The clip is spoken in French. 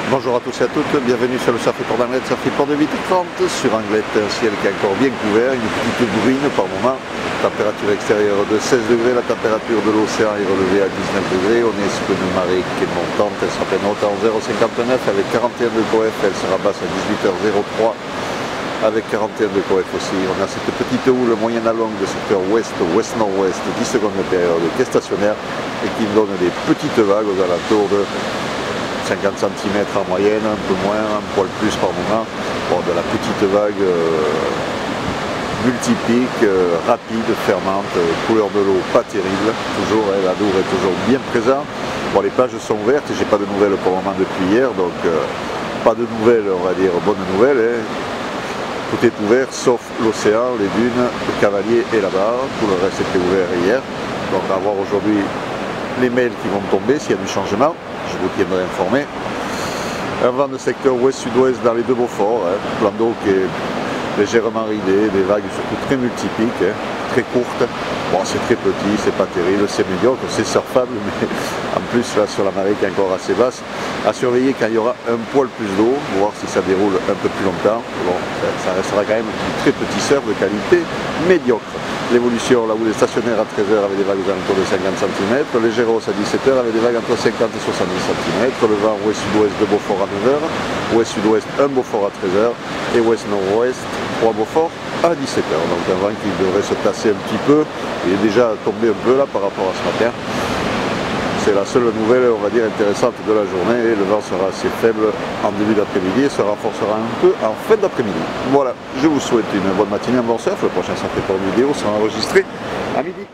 Bonjour à tous et à toutes, bienvenue sur le Surfport d'Anglet, Surfport de 8h30 sur Anglet, un ciel qui est encore bien couvert, une petite bruine par moment, température extérieure de 16 degrés, la température de l'océan est relevée à 19 degrés, on est sur une marée qui est montante, elle sera pleine haute en 0,59 avec 41 de coef, elle sera basse à 18h03 avec 41 de coef aussi. On a cette petite houle moyenne à longue de secteur ouest, ouest-nord-ouest, 10 secondes de période qui est stationnaire et qui donne des petites vagues aux alentours de 50 cm en moyenne, un peu moins, un poil plus par moment. Bon, de la petite vague multiplique, rapide, fermante, couleur de l'eau pas terrible, toujours, la lourde est toujours bien présente. Bon, les plages sont ouvertes, j'ai pas de nouvelles pour le moment depuis hier, donc pas de nouvelles, on va dire, bonnes nouvelles. Tout est ouvert sauf l'océan, les dunes, le Cavalier et la barre, tout le reste était ouvert hier. Donc à voir aujourd'hui les mails qui vont tomber s'il y a du changement. Je vous tiendrai informé. Un vent de secteur ouest-sud-ouest dans les deux Beauforts, plan d'eau qui est légèrement ridé, des vagues surtout très multipliques, très courtes. Bon, c'est très petit, c'est pas terrible, c'est médiocre, c'est surfable, mais en plus là sur la marée qui est encore assez basse, à surveiller quand il y aura un poil plus d'eau, voir si ça déroule un peu plus longtemps. Bon, ça restera quand même un très petit surf de qualité médiocre. L'évolution, la houle est stationnaire à 13h avec des vagues aux alentours de 50 cm, les Géros à 17h avec des vagues entre 50 et 70 cm, le vent ouest-sud-ouest de Beaufort à 9h, ouest-sud-ouest un Beaufort à 13h et ouest-nord-ouest 3 Beaufort à 17h. Donc un vent qui devrait se tasser un petit peu, il est déjà tombé un peu là par rapport à ce matin. C'est la seule nouvelle, on va dire, intéressante de la journée, et le vent sera assez faible en début d'après-midi et se renforcera un peu en fin d'après-midi. Voilà, je vous souhaite une bonne matinée, un bon surf. Le prochain Surfport vidéo sera enregistré à midi.